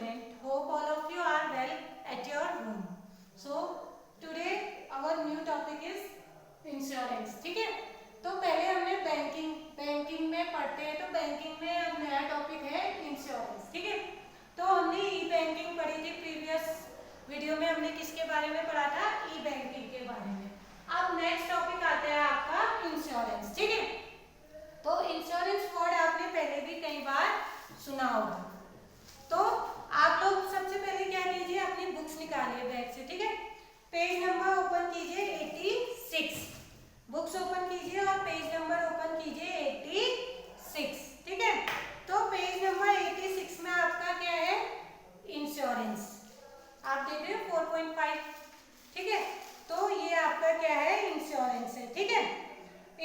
student. Hope all of you are well at your home. So today our new topic is insurance. ठीक है, तो पहले हमने banking में पढ़ते हैं, तो बैंकिंग में अब नया टॉपिक है इंश्योरेंस. ठीक है, तो हमने ई बैंकिंग पढ़ी थी. प्रीवियस वीडियो में हमने किसके बारे में पढ़ा था? ई बैंकिंग के बारे में. अब नेक्स्ट टॉपिक आता है आपका इंश्योरेंस. ठीक है, तो इंश्योरेंस वर्ड आपने पहले भी कई बार सुना होगा. तो आप लोग सबसे पहले क्या कीजिए, अपनी बुक्स निकालिए बैग से. ठीक है, पेज नंबर ओपन कीजिए 86. बुक्स ओपन कीजिए और पेज नंबर ओपन कीजिए 86. ठीक है, तो पेज नंबर 86 में आपका क्या है? इंश्योरेंस. आप देख रहे हो 4.5. ठीक है, तो ये आपका क्या है? इंश्योरेंस है. ठीक है,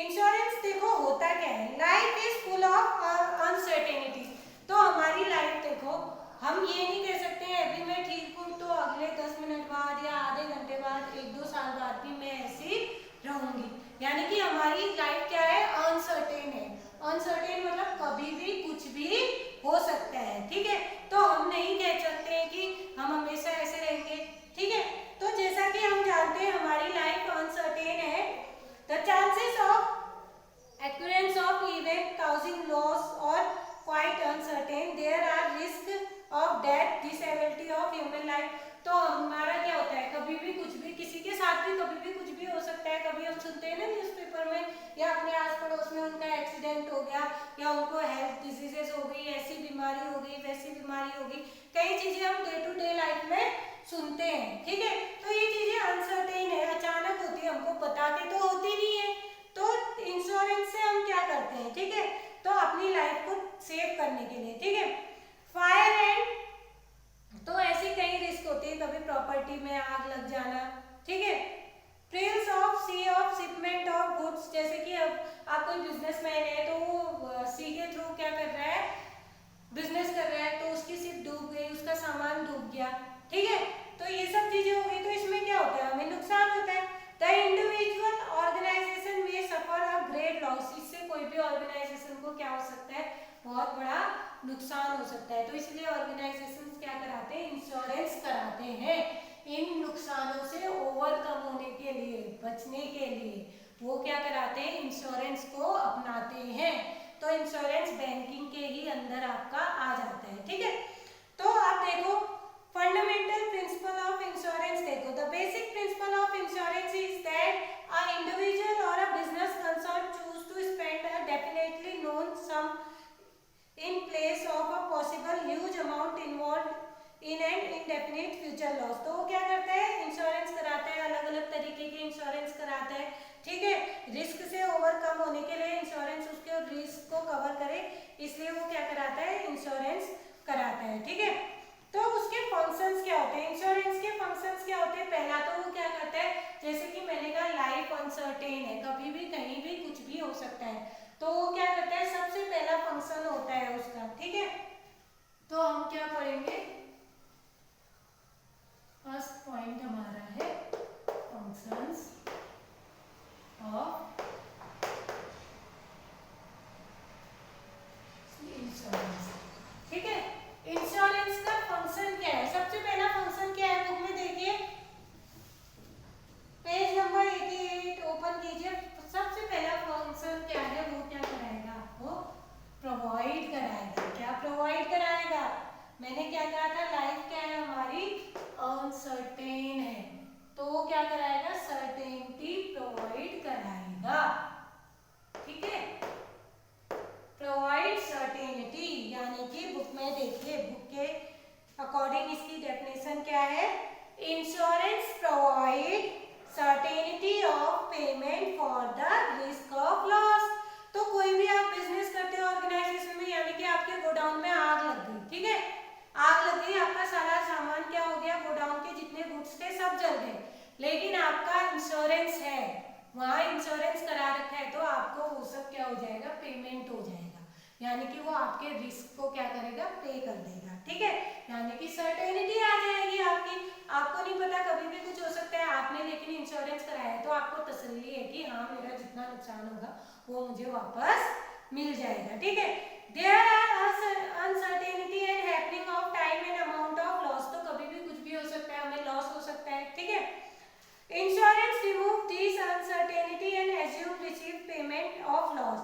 इंश्योरेंस देखो होता क्या है. Life is full of uncertainty. तो हमारी लाइफ देखो, हम ये नहीं कह सकते हैं अभी मैं ठीक हूँ तो अगले 10 मिनट बाद या आधे घंटे बाद 1-2 साल बाद भी मैं ऐसी रहूंगी. यानी कि हमारी लाइफ क्या है? अनसर्टेन है. अनसर्टेन मतलब कभी भी कुछ भी हो सकता है. ठीक है, तो हम नहीं कह सकते हैं कि हम हमेशा ऐसे रहेंगे. ठीक है, तो जैसा कि हम जानते हैं हमारी लाइफ अनसर्टेन है. The chances of occurrence of event causing loss or quite uncertain. There are risk of death, disability of human life. तो हमारा क्या होता है, कभी भी कुछ भी किसी के साथ भी कभी भी कुछ भी हो सकता है. कभी हम सुनते हैं ना न्यूज़पेपर में या अपने आस पड़ोस में उनका एक्सीडेंट हो गया या उनको हेल्थ डिजीजेस हो गई, ऐसी बीमारी हो गई, वैसी बीमारी हो गई. कई चीजें हम डे टू डे लाइफ में सुनते हैं. ठीक है, तो ये चीजें अनसर्टेन है, अचानक होती है, हमको पता के तो होती नहीं है. तो इंश्योरेंस से हम क्या करते हैं? ठीक है, तो अपनी लाइफ को सेव करने के लिए. ठीक है, फायर एंड, तो ऐसी कई रिस्क होती है. कभी प्रॉपर्टी में आग लग जाना. ठीक है, trails of sea of shipment of goods. जैसे कि अब आप कोई बिजनेसमैन है तो वो सी के थ्रू क्या कर रहा है? बिजनेस कर रहा है, तो उसकी शिप डूब गई, उसका सामान डूब गया. ठीक है, तो ये सब चीजें हो गई. तो इसमें क्या होता है? हमें नुकसान होता है. द इंडिविजुअल ऑर्गेनाइजेशन में सफर अ ग्रेट लॉस. इससे कोई भी ऑर्गेनाइजेशन को क्या हो सकता है? बहुत बड़ा नुकसान हो सकता है. तो इसलिए ऑर्गेनाइजेशन क्या कराते हैं? इंश्योरेंस कराते हैं. इन नुकसानों से ओवरकम होने के लिए, बचने के लिए वो क्या कराते हैं? इंश्योरेंस को अपनाते हैं. तो इंश्योरेंस बैंकिंग के ही अंदर आपका आ जाता है. ठीक है, तो आप देखो फंडामेंटल प्रिंसिपल ऑफ इंश्योरेंस देखो. The basic principle of insurance is that a individual और a business concern choose to spend a definitely known sum in place of a possible huge amount involved in an indefinite future loss. तो वो क्या करता है? Insurance कराता है. अलग अलग तरीके के इंश्योरेंस कराता है. ठीक है, रिस्क से ओवरकम होने के लिए इंश्योरेंस उसके रिस्क को कवर करे, इसलिए वो क्या कराता है? इंश्योरेंस कराता है. ठीक है, तो उसके फंक्शंस क्या होते हैं? इंश्योरेंस के फंक्शंस क्या होते हैं? पहला तो वो क्या करता है, जैसे कि मैंने कहा लाइफ अनसर्टेन है, कभी भी कहीं भी कुछ भी हो सकता है. तो वो क्या करता है? सबसे पहला फंक्शन होता है उसका. ठीक है, तो हम क्या पढ़ेंगे? फर्स्ट पॉइंट हमारा है फंक्शंस ऑफ इंश्योरेंस. ठीक है, इंश्योरेंस का फंक्शन क्या है? सबसे पहला फंक्शन क्या है? बुक में देखिए पेज नंबर 88 ओपन कीजिए. सबसे पहला फंक्शन क्या है? वो क्या कराएगा? आपको प्रोवाइड कराएगा. क्या प्रोवाइड कराएगा? मैंने क्या कहा था? लाइफ क्या है हमारी? अनसर्टेन है, तो वो क्या कराएगा? सर्टेनिटी प्रोवाइड कराएगा. ठीक है, प्रोवाइड सर्टेनिटी, यानी कि बुक में देखिए, बुक के अकॉर्डिंग इसकी डेफिनेशन क्या है? Insurance provide certainty of payment for the risk of loss. तो कोई भी आप बिजनेस करते हो ऑर्गेनाइजेशन में, यानी कि आपके गोडाउन में आग लग गई. ठीक है, आग लग गई, आपका सारा सामान क्या हो गया? गोडाउन के जितने गुड्स थे सब जल गए, लेकिन आपका इंश्योरेंस है, वहां इंश्योरेंस करा रखा है, तो आपको वो सब क्या हो जाएगा? पेमेंट हो जाएगा. यानी कि वो आपके रिस्क को क्या करेगा? पे कर देगा. ठीक है, यानी कि सर्टेनिटी आ जाएगी आपकी. आपको नहीं पता, कभी भी कुछ हो सकता है, आपने लेकिन इंश्योरेंस कराया है तो आपको तसल्ली है कि हाँ मेरा जितना नुकसान होगा वो मुझे वापस मिल जाएगा. ठीक है, there are uncertainty and happening of time and amount of loss, तो कभी भी कुछ भी हो सकता है, हमें लॉस हो सकता है, ठीक है। Insurance remove this uncertainty and assume receive payment of loss,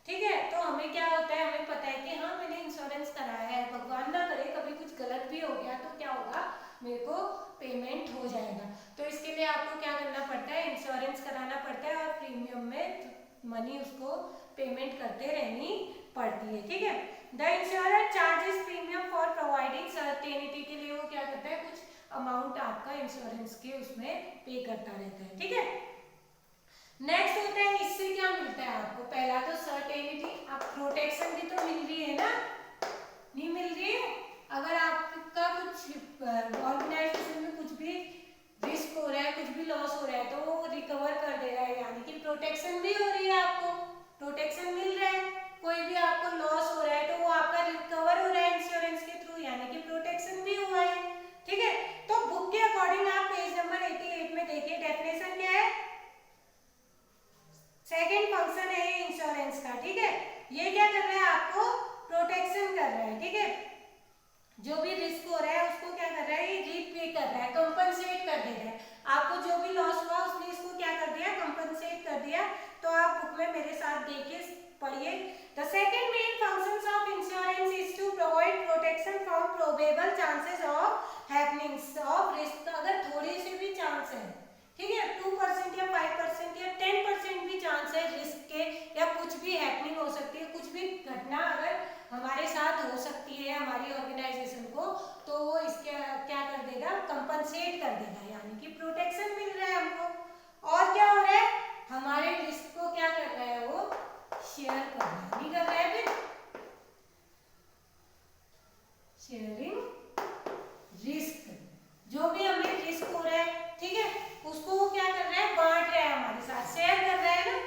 ठीक है। तो हमें क्या होता है, हमें पता है कि हाँ मैंने इंश्योरेंस कराया है, भगवान ना करे कभी कुछ गलत भी हो गया तो क्या होगा, मेरे को पेमेंट हो जाएगा। तो इसके लिए आपको क्या करना पड़ता है, इंश्योरेंस कराना पड़ता है और प्रीमियम में मनी उसको पेमेंट करते रहनी पड़ती है, ठीक है। The insurance charges premium for providing certainty, के लिए वो क्या करता है, कुछ अमाउंट आपका इंश्योरेंस के उसमें पे करता रहता है, ठीक है। नेक्स्ट होता है, इससे क्या मिलता है आपको, पहला तो सर्टेनिटी, आप प्रोटेक्शन भी तो मिल रही है ना, नहीं मिल रही है। अगर आपका कुछ ऑर्गेनाइजेशन में कुछ भी रिस्क हो रहा है, कुछ भी लॉस हो रहा है, तो वो रिकवर कर दे रहा है, यानी कि प्रोटेक्शन भी हो रही है, आपको प्रोटेक्शन मिल रहा है। कोई भी आपको लॉस हो रहा है तो वो आपका रिकवर हो रहा है इंश्योरेंस के थ्रू, यानी कि प्रोटेक्शन भी हुआ है, ठीक है। तो बुक के अकॉर्डिंग आप पेज नंबर 88 में देखिए, डेफिनेशन क्या है, सेकेंड फंक्शन है ये इंश्योरेंस का, ठीक है। ये क्या कर रहा है, आपको प्रोटेक्शन कर रहा है, ठीक है। जो भी रिस्क हो रहा है उसको क्या कर रहा है, ये रीपे कर रहा है, कंपनसेट कर दे रहा है। आपको जो भी लॉस हुआ उसने इसको क्या कर दिया, कंपनसेट कर दिया। तो आप बुक में मेरे साथ देखिए, पढ़िए। The second main functions of insurance is to provide protection from probable chances of happenings of risk. अगर थोड़ी सी भी चांस है, ठीक है, 2% या 5% या 10% भी चांस है रिस्क के, या कुछ भी हैपनिंग हो सकती है, कुछ भी घटना अगर हमारे साथ हो सकती है हमारी ऑर्गेनाइजेशन को, तो वो इसके क्या कर देगा, कंपनसेट कर देगा, यानी कि प्रोटेक्शन मिल रहा है हमको। और क्या हो रहा है, हमारे रिस्क को क्या कर रहा है, वो शेयर कर रहा है, नहीं कर रहा है, फिर शेयरिंग रिस्क, जो भी हमें रिस्क हो रहा है, ठीक है, उसको वो क्या कर रहा है, बांट रहा है, हमारे साथ शेयर कर रहा है ना,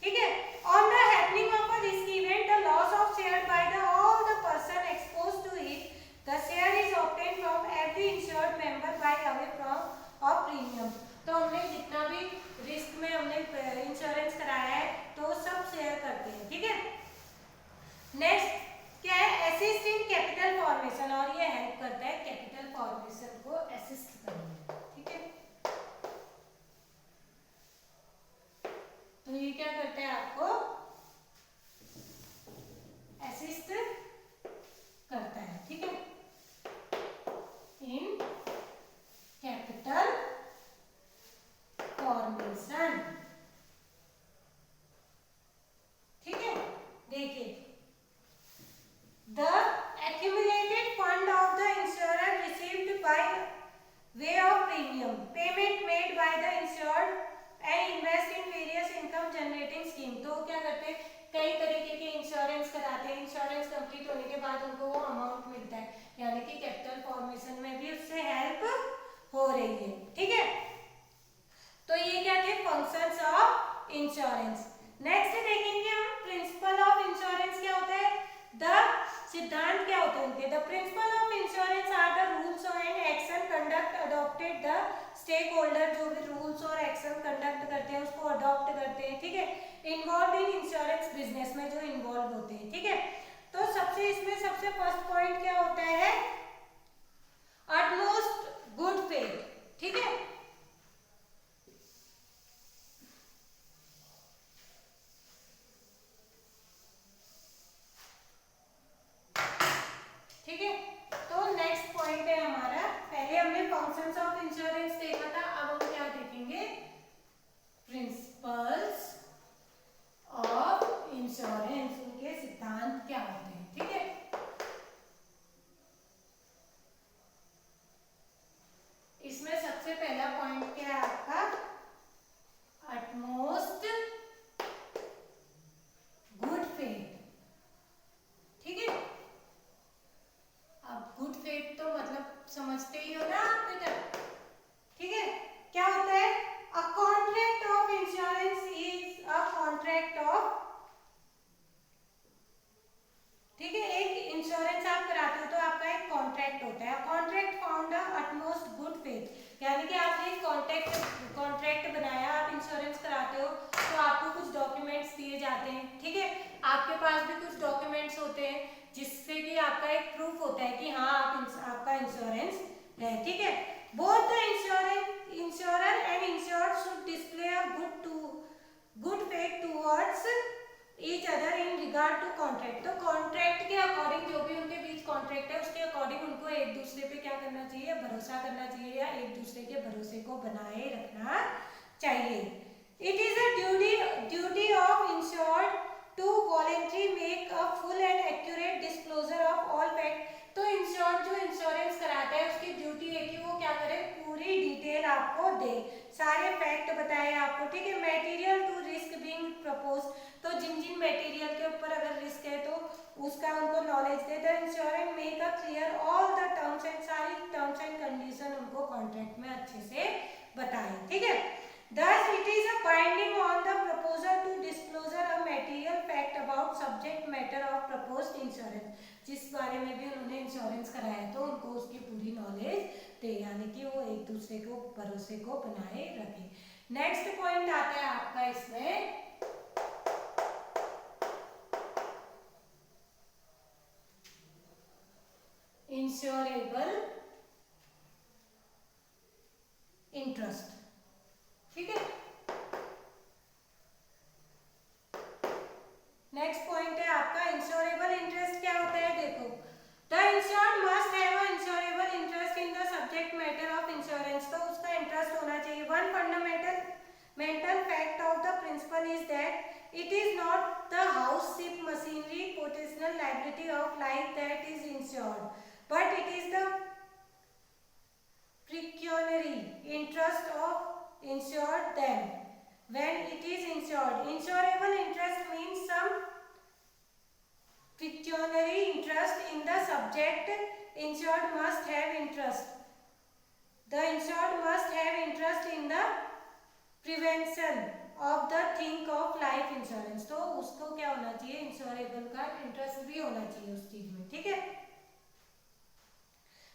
ठीक है। On the happening of a risk event, the loss of share by the all the person exposed to it, the share is obtained from every insured member by away from of premium. तो हमने जितना भी risk में हमने insurance कराया है तो सब शेयर करते हैं, ठीक है। नेक्स्ट क्या है, असिस्ट इन कैपिटल फॉर्मेशन, और ये हेल्प करता है कैपिटल फॉर्मेशन को असिस्ट करने में, ठीक है। तो ये क्या करता है, आपको असिस्ट करता है, ठीक है, इन कैपिटल फॉर्मेशन, ठीक है। देखिए, the accumulated fund of the insurer received by way of premium payment made by the insured and invest in various income generating scheme। तो क्या करते हैं, कई तरीके के इंश्योरेंस कराते हैं, इंश्योरेंस कंप्लीट होने के बाद उनको वो अमाउंट मिलता है, यानी कि कैपिटल फॉर्मेशन में भी उससे हेल्प हो रही है, ठीक है। तो ये क्या थे, फंक्शंस ऑफ इंश्योरेंस। नेक्स्ट देखेंगे हम प्रिंसिपल ऑफ इंश्योरेंस क्या होता है, द सिद्धांत क्या होते हैं उनके। The principle of insurance are the rules and action conduct adopted the stakeholder, जो भी रूल्स और एक्शन कंडक्ट करते हैं उसको अडॉप्ट करते हैं, ठीक है, इन्वॉल्व इन इंश्योरेंस बिजनेस में जो इन्वॉल्व होते हैं, ठीक है। तो इसमें सबसे फर्स्ट पॉइंट क्या होता है, अटमोस्ट गुड फेथ, ठीक है। ठीक है, तो नेक्स्ट पॉइंट है हमारा, पहले हमने फंक्शंस ऑफ इंश्योरेंस देखा था, अब हम क्या देखेंगे, प्रिंसिपल्स ऑफ इंश्योरेंस, उनके सिद्धांत क्या होते हैं, ठीक है। इसमें सबसे पहला पॉइंट क्या है आपका, अटमोस्ट गुड फेथ, ठीक है। अब गुड फेथ तो मतलब समझते ही हो ना आप बेटा, ठीक है। क्या होता है, a contract of insurance is a contract of, ठीक है, एक इंश्योरेंस आप कराते हो तो आपका एक कॉन्ट्रैक्ट होता है, contract found utmost good faith, यानी कि आपने एक कॉन्ट्रैक्ट बनाया, आप इंश्योरेंस कराते हो तो तो आपको कुछ डॉक्यूमेंट्स दिए जाते हैं, ठीक है, आपके पास भी कुछ डॉक्यूमेंट्स होते हैं जिससे कि आपका एक प्रूफ होता है कि हाँ आपका इंश्योरेंस है, ठीक है। Both the insurer and insured should display a good faith towards each other in regard to contract. तो कॉन्ट्रैक्ट के अकॉर्डिंग, जो भी उनके बीच कॉन्ट्रैक्ट है उसके अकॉर्डिंग उनको एक दूसरे पे क्या करना चाहिए, भरोसा करना चाहिए या एक दूसरे के भरोसे को बनाए रखना चाहिए। It is a duty of insured to voluntary make a full and accurate disclosure of all fact. तो इंश्योर्ड जो इंश्योरेंस कराता है उसकी ड्यूटी है कि वो क्या करे, पूरी डिटेल आपको दे, सारे फैक्ट बताए आपको, ठीक है। Material to risk being propose, तो जिन जिन मटेरियल के ऊपर अगर रिस्क है तो उसका उनको knowledge they. The insurance make a clear all the terms and, सारी टर्म्स एंड कंडीशन उनको कॉन्ट्रैक्ट में अच्छे से बताए, ठीक है। Thus, it is a binding on the proposer to disclosure a material fact about subject matter of proposed insurance। जिस बारे में भी उन्होंने इंश्योरेंस कराया है तो उनको उसकी पूरी नॉलेज दे, यानी कि वो एक दूसरे को भरोसे को बनाए रखे। नेक्स्ट पॉइंट आता है आपका इसमें इंश्योरेबल इंटरेस्ट, ठीक है। नेक्स्ट पॉइंट है आपका इंश्योरेबल इंटरेस्ट क्या होता है, देखो, the insured must have a insurable interest in the subject matter of insurance. तो उसका इंटरेस्ट होना चाहिए। One fundamental fact of the principle is that it is not the house, ship, machinery, potential liability of life that is insured, but it is the pecuniary interest of insured them when it is insured. Insurable interest means some pecuniary interest in the subject. Insured must have interest. The insured must have interest in the prevention of the thing of life insurance. तो उसको क्या होना चाहिए, insurable का interest भी होना चाहिए उस चीज में, ठीक है।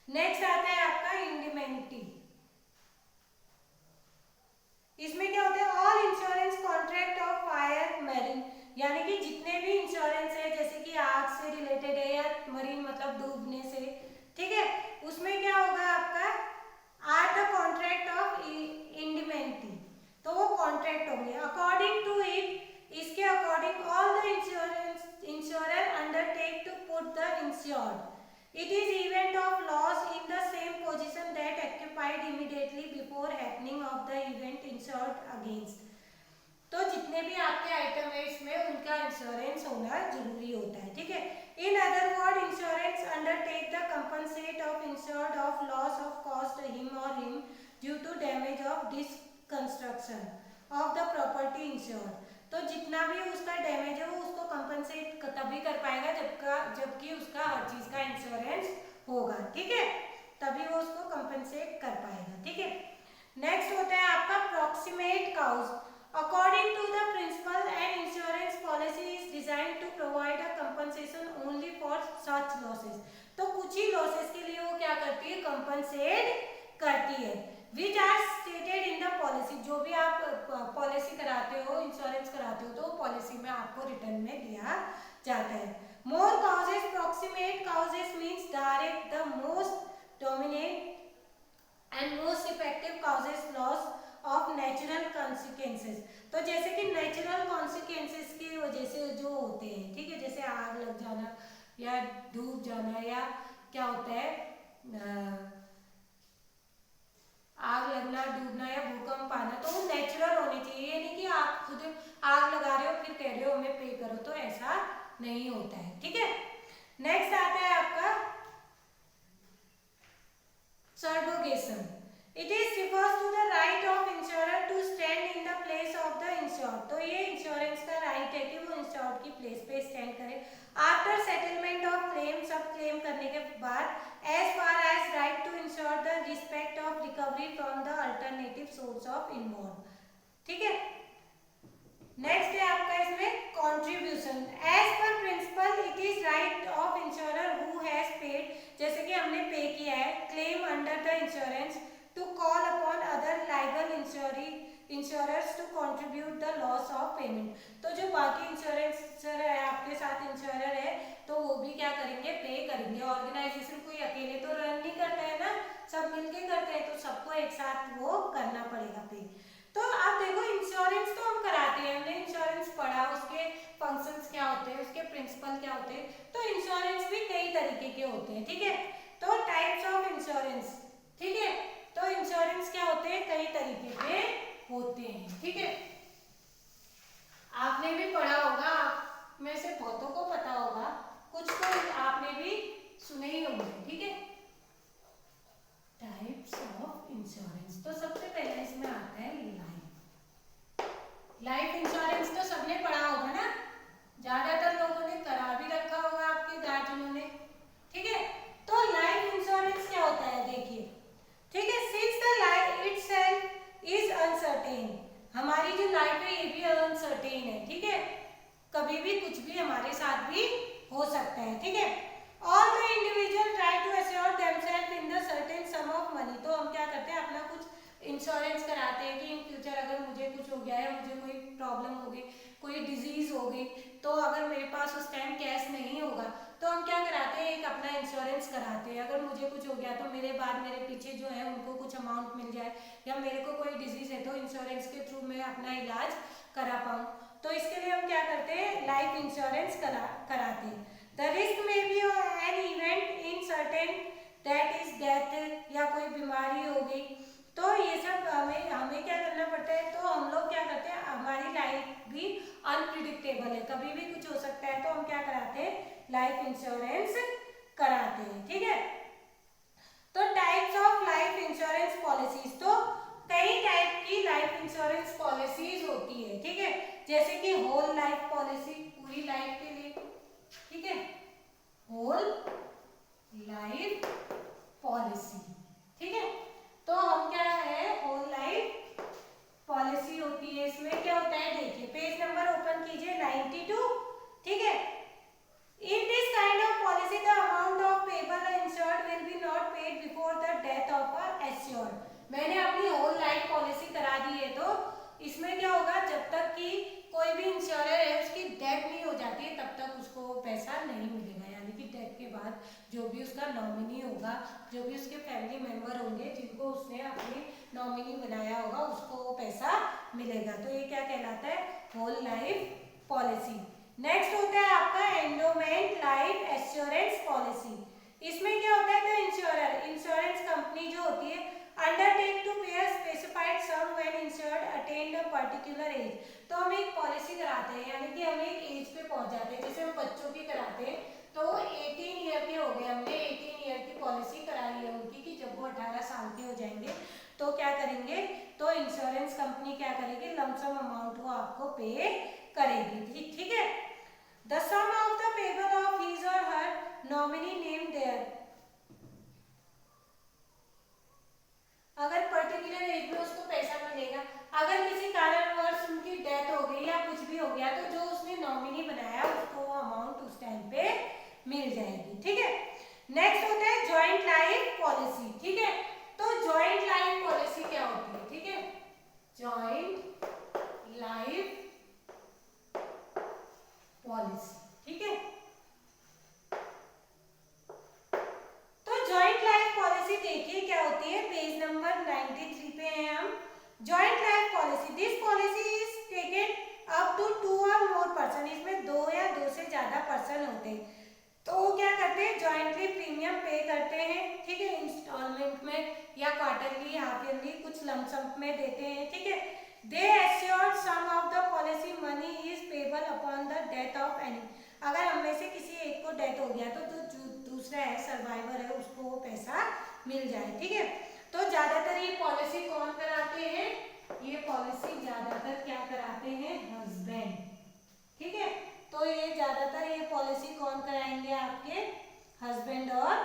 नेक्स्ट आता है आपका इंडिमेनिटी। इसमें क्या होता है, all insurance contract of fire marine, यानी कि जितने भी इंश्योरेंस है जैसे कि आग से रिलेटेड है या मरीन मतलब डूबने से, ठीक है, उसमें क्या होगा आपका are the contract of indemnity, तो वो कॉन्ट्रैक्ट होंगे। अकॉर्डिंग टू इट, इसके according all the insurer undertake to put the insured it is event of loss in the same position that occupied immediately before happening of the event insured against। तो जितने भी आपके item है इसमें उनका insurance होना जरूरी होता है, ठीक है। In other word, insurance undertake the compensate of insured of loss of cost him और him due to damage of disconstruction of the property insured. तो जितना भी उसका डैमेज है वो उसको कंपनसेट तभी कर पाएगा जबकि उसका हर चीज का इंश्योरेंस होगा, ठीक है, तभी वो उसको कंपनसेट कर पाएगा, ठीक है। नेक्स्ट होता है आपका proximate cause. According to the principle and insurance policy is designed to provide a compensation only for such losses. तो कुछ ही लॉसेस के लिए वो क्या करती है, कंपनसेट करती है। Which are stated in the policy, जो भी आप पॉलिसी कराते हो, इंश्योरेंस कराते हो तो पॉलिसी में आपको रिटर्न में दिया जाता है। More causes, proximate causes means direct the most dominate and most effective causes loss of natural consequences. तो जैसे कि नेचुरल कॉन्सिक्वेंसेस की वजह से जो होते हैं, ठीक है, जैसे आग लग जाना या डूब जाना या क्या होता है आग लगना, डूबना या भूकंप आना, तो वो नेचुरल होनी चाहिए। ये नहीं कि आप खुद आग लगा रहे हो फिर कह रहे हो हमें पे करो, तो ऐसा नहीं होता है, ठीक है। नेक्स्ट आता है आपका subrogation. It is refers to the right of insurer to stand in the place of the insured. तो ये इंश्योरेंस का राइट है कि वो इंश्योर्ड की प्लेस पे स्टैंड करे आफ्टर सेटलमेंट ऑफ क्लेम। सब क्लेम करने के बाद as far as right to ensure the respect of recovery from the alternative source of involved, ठीक है। नेक्स्ट है आपका इसमें contribution. As per principle it is right of insurer who has paid, जैसे कि हमने पे किया है, claim under the insurance to call upon other liable insurers to contribute the loss of payment. तो जो बाकी इंश्योरेंसर है, आपके साथ इंश्योरर है, तो वो भी क्या करेंगे, पे करेंगे। ऑर्गेनाइजेशन कोई अकेले तो रन नहीं करता है ना, सब मिलके करते हैं, तो सबको एक साथ वो करना पड़ेगा पे। तो आप देखो इंश्योरेंस तो हम कराते हैं, हमने इंश्योरेंस पढ़ा, उसके फंक्शंस क्या होते हैं, उसके प्रिंसिपल क्या होते हैं। तो इंश्योरेंस भी कई तरीके के होते हैं, ठीक है। तो टाइप्स ऑफ इंश्योरेंस, ठीक है। तो इंश्योरेंस क्या होते हैं, कई तरीके के होते हैं, ठीक है। आपने भी पढ़ा होगा, आप में से बहुतों को पता होगा, कुछ तो आपने भी सुने ही होंगे, ठीक है। टाइप्स ऑफ इंश्योरेंस, तो सबसे पहले इसमें आता है लाइफ। लाइफ इंश्योरेंस तो सबने पढ़ा होगा ना, ज्यादातर लोगों ने करा भी रखा होगा, आपके गार्जियनों ने, ठीक है। तो लाइफ इंश्योरेंस क्या होता है, देखिए, ठीक है। Since the life itself is uncertain, हमारी जो लाइफ है ये भी अनसर्टेन है, ठीक है। कभी भी कुछ भी हमारे साथ भी हो सकता है, ठीक है। All the individual try to assure themselves in the certain sum of money, तो हम क्या करते हैं, अपना कुछ इंश्योरेंस कराते हैं कि इन फ्यूचर अगर मुझे कुछ हो गया है, मुझे कोई प्रॉब्लम हो गई, कोई डिजीज हो गई, तो अगर मेरे पास उस टाइम कैश नहीं होगा, तो हम क्या कराते हैं, एक अपना इंश्योरेंस कराते हैं। अगर मुझे कुछ हो गया तो मेरे बाद मेरे पीछे जो है उनको कुछ अमाउंट मिल जाए, या मेरे को कोई डिजीज है तो इंश्योरेंस के थ्रू मैं अपना इलाज करा पाऊँ। तो इसके लिए हम क्या करते हैं, लाइफ इंश्योरेंस कराते हैं। द रिस्क में be an event uncertain that is death, या कोई बीमारी हो गई, तो ये सब हमें क्या करना पड़ता है। तो हम लोग क्या करते हैं, हमारी लाइफ भी अनप्रिडिक्टेबल है, कभी भी कुछ हो सकता है, तो हम क्या कराते हैं, लाइफ इंश्योरेंस कराते हैं, ठीक है। तो types of life insurance policies, तो कई टाइप की लाइफ इंश्योरेंस पॉलिसीज होती है, ठीक है। जैसे कि होल लाइफ पॉलिसी, पूरी लाइफ के लिए, ठीक है, होल लाइफ पॉलिसी, ठीक है। तो हम क्या है, होल लाइफ पॉलिसी होती है। इसमें क्या होता है, देखिए पेज नंबर ओपन कीजिए 92, ठीक है। In this kind of policy, the amount of payable insured will be not paid before the death of a assured. मैंने अपनी होल लाइफ पॉलिसी करा दी है, तो इसमें क्या होगा, जब तक कि कोई भी इंश्योरर है उसकी डेथ नहीं हो जाती है, तब तक उसको पैसा नहीं मिलेगा। यानी कि डेथ के बाद जो भी उसका नॉमिनी होगा, जो भी उसके फैमिली मेंबर होंगे, जिनको उसने अपनी नॉमिनी बनाया होगा, उसको वो पैसा मिलेगा। तो ये क्या कहलाता है, होल लाइफ पॉलिसी। नेक्स्ट होता है आपका एंडोमेंट लाइफ एश्योरेंस पॉलिसी। इसमें क्या होता है, तो इंश्योरर, इंश्योरेंस कंपनी जो होती है, undertake to pay specified sum when insured attend a particular age. तो हम एक पॉलिसी कराते हैं, यानी कि हम एक एज पे पहुंच जाते हैं, जैसे हम बच्चों की कराते हैं, तो 18 ईयर के हो गए, हमने 18 ईयर की पॉलिसी कराई है उनकी, कि जब वो 18 साल के हो जाएंगे तो क्या करेंगे, तो इंश्योरेंस कंपनी क्या करेगी, लमसम अमाउंट वो आपको पे करेगी, ठीक है। The sum of the payable of his or her nominee named there. अगर पर्टिकुलर एज में उसको पैसा मिलेगा, अगर किसी कारणवश उनकी डेथ हो गई या कुछ भी हो गया, तो जो उसने नॉमिनी बनाया उसको वो अमाउंट उस टाइम पे मिल जाएगी, ठीक है। नेक्स्ट होता है जॉइंट लाइफ पॉलिसी, ठीक है। तो जॉइंट लाइफ पॉलिसी क्या होती है, ठीक है, जॉइंट लाइफ पॉलिसी, ठीक है। तो जॉइंट लाइफ पॉलिसी देखिए क्या होती है, पेज नंबर 93 पे हैं हम। Joint life policy, this policy is taken up to 2 or more person, इसमें 2 या 2 से ज्यादा पर्सन होते हैं, तो वो क्या करते हैं, जॉइंटली प्रीमियम पे करते हैं, ठीक है, इंस्टॉलमेंट में या क्वार्टरली, हाफ ईयरली, कुछ लमसम में देते हैं, ठीक है। They assure sum of the policy money is payable upon the death of any, अगर हम में से किसी एक को डेथ हो गया तो जो दूसरा है, सर्वाइवर है, उसको वो पैसा मिल जाए, ठीक है। तो ज्यादातर ये पॉलिसी कौन कराते हैं, ये पॉलिसी ज्यादातर क्या कराते हैं, हस्बैंड, ठीक है। तो ये ज्यादातर ये पॉलिसी कौन कराएंगे, आपके हस्बैंड और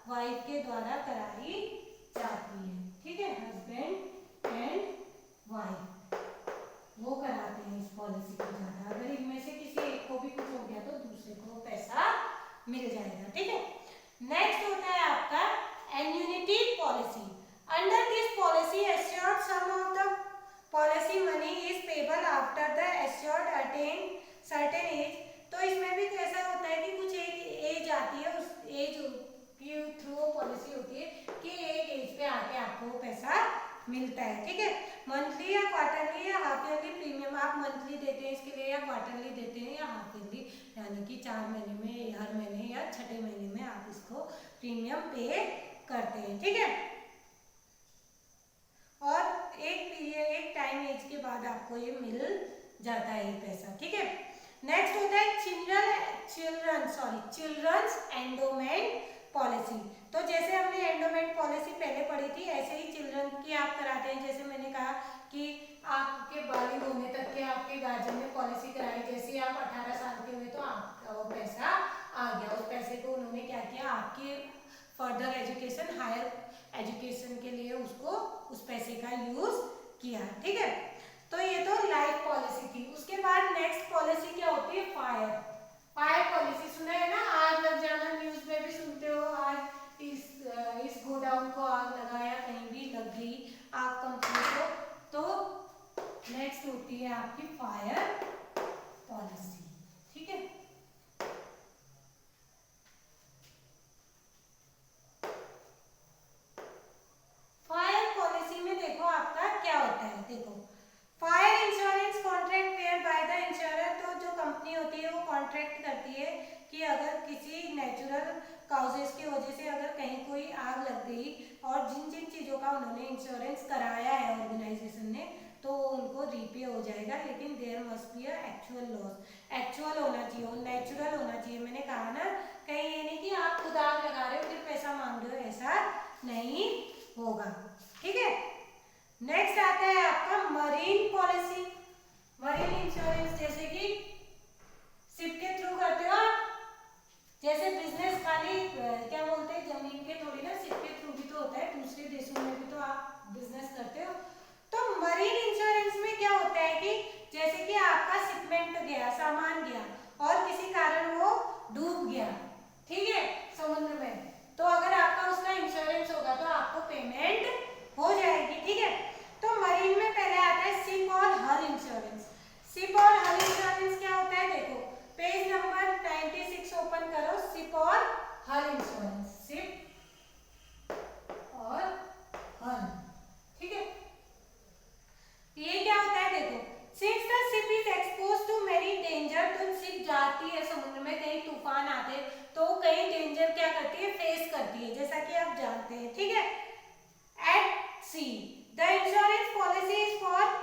वाइफ के द्वारा कराई जाती है, ठीक है, हस्बैंड एंड वाइफ वो कराते हैं इस पॉलिसी को ज्यादा। अगर इनमें से किसी एक को भी कुछ हो गया तो दूसरे को पैसा मिल जाएगा, ठीक है। नेक्स्ट होता है आपका annuity policy. Under this policy assured sum of the policy certain age, तो इसमें भी कैसा होता है कि कुछ एक एज आती है, उस एज के थ्रू पॉलिसी होती है कि एक एज पे आके आपको पैसा मिलता है, ठीक है। मंथली या क्वार्टरली या हाफ ईयरली प्रीमियम आप मंथली देते हैं इसके लिए या क्वार्टरली देते हैं या हाफ ईयरली, यानी कि 4 महीने में, हर महीने या छठे महीने में आप इसको प्रीमियम पे करते हैं, ठीक है। और एक पीरियड, एक टाइम एज के बाद आपको ये मिल जाता है ये पैसा, ठीक है। नेक्स्ट होता है चिल्ड्रंस एंडोमेंट पॉलिसी। तो जैसे हमने एंडोमेंट पॉलिसी पहले पढ़ी थी, ऐसे ही चिल्ड्रन की आप कराते हैं। जैसे मैंने कहा कि आपके बालिग होने तक के आपके गार्जियन ने पॉलिसी कराई, जैसे आप 18 साल के हुए तो आपका वो पैसा आ गया, उस पैसे को उन्होंने क्या किया, आपकी फर्दर एजुकेशन, हायर एजुकेशन के लिए उसको उस पैसे का यूज किया, ठीक है। तो ये तो लाइफ पॉलिसी थी। उसके बाद नेक्स्ट पॉलिसी क्या होती है, फायर पॉलिसी। सुना है ना, आग लग जाना, न्यूज में भी सुनते हो, आज इस गोडाउन को आग लगाया, कहीं भी लग गई आग कंपनी को, तो नेक्स्ट होती है आपकी फायर पॉलिसी, ठीक है। फायर पॉलिसी में देखो आपका क्या होता है, देखो fire insurance contract pair by the insurer. तो जो कंपनी होती है वो कॉन्ट्रैक्ट करती है कि अगर किसी नेचुरल काउजेस की वजह से अगर कहीं कोई आग लग गई और जिन जिन चीज़ों का उन्होंने इंश्योरेंस कराया है ऑर्गेनाइजेशन ने, तो उनको रीपे हो जाएगा, लेकिन there must be a actual loss. Actual होना चाहिए, नेचुरल होना चाहिए। मैंने कहा ना, कहीं ये नहीं कि आप खुद आग लगा रहे हो फिर पैसा मांग रहे हो, ऐसा नहीं होगा, ठीक है। नेक्स्ट आता है आपका मरीन पॉलिसी। मरीन इंश्योरेंस जैसे कि शिप के थ्रू करते हो आप, जैसे बिजनेस खाली क्या बोलते हैं जमीन के थोड़ी ना, शिप के थ्रू भी तो होता है, दूसरे देशों में भी तो आप बिजनेस करते हो। तो मरीन इंश्योरेंस में क्या होता है कि जैसे कि आपका शिपमेंट गया, सामान गया और किसी कारण वो डूब गया, ठीक है, समुद्र में, तो अगर आपका उसका इंश्योरेंस होगा तो आपको पेमेंट हो जाएगी, ठीक है। तो मरीन में पहले आता है शिप और हल इंश्योरेंस। शिप और हल इंश्योरेंस क्या होता है, देखो पेज नंबर 96 ओपन करो, शिप और हल इंश्योरेंस, शिप और हल, ठीक है। ये क्या होता है, देखो since the ship is expose to merry danger, तो शिप जाती है समुद्र में, कहीं तूफान आते तो कहीं डेंजर क्या करती है, फेस करती है, जैसा कि आप जानते हैं, ठीक है। At sea the insurance policy is for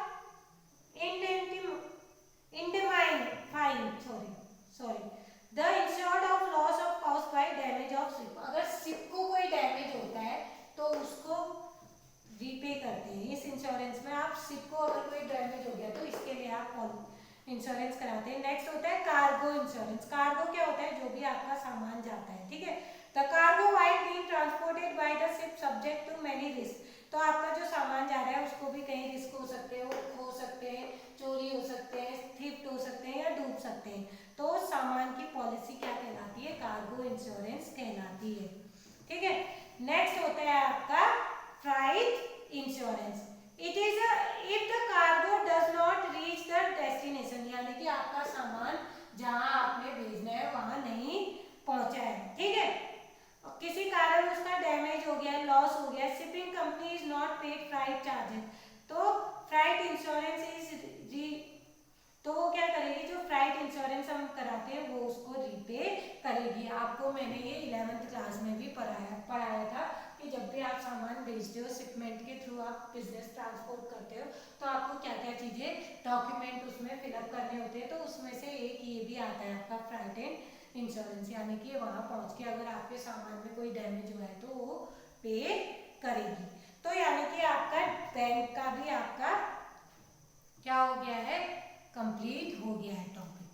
the insured of loss of cost by damage of ship. अगर शिप को कोई डैमेज होता है तो उसको रीपे करते हैं इस इंश्योरेंस में। आप शिप को अगर कोई डैमेज हो गया तो इसके लिए आप इंश्योरेंस कराते हैं। नेक्स्ट होता है कार्गो इंश्योरेंस। कार्गो क्या होता है, जो भी आपका सामान जाता है, ठीक है। The cargo while being transported by the ship subject to many risk. तो आपका जो सामान जा रहा है उसको भी कहीं रिस्क हो सकते हैं, वो खो सकते हैं, चोरी हो सकते हैं, थेफ्ट हो सकते हैं या डूब सकते हैं। तो सामान की पॉलिसी क्या कहलाती है, कार्गो इंश्योरेंस कहलाती है, ठीक है। नेक्स्ट होता है आपका freight insurance. It is if the cargo does not reach the destination, यानी कि आपका सामान जहां आपने भेजना है वहां नहीं पहुंचा है, ठीक है, किसी कारण उसका डैमेज हो गया, लॉस हो गया, shipping company is not paid freight charges, तो फ्राइट इंश्योरेंस इज तो वो क्या करेगी, जो फ्राइट इंश्योरेंस हम कराते हैं वो उसको रीपे करेगी। आपको मैंने ये 11th क्लास में भी पढ़ाया था कि जब भी आप सामान भेजते हो शिपमेंट के थ्रू, आप बिजनेस ट्रांसपोर्ट करते हो, तो आपको क्या क्या चीज़ें डॉक्यूमेंट उसमें फिलअप करने होते हैं। तो उसमें से एक ये भी आता है आपका फ्राइट एंड इंश्योरेंस, यानी कि वहाँ पहुँच के अगर आपके सामान में कोई डैमेज हुआ है तो वो पे करेगी। तो यानी कि आपका बैंक का भी आपका क्या हो गया है, कंप्लीट हो गया है टॉपिक।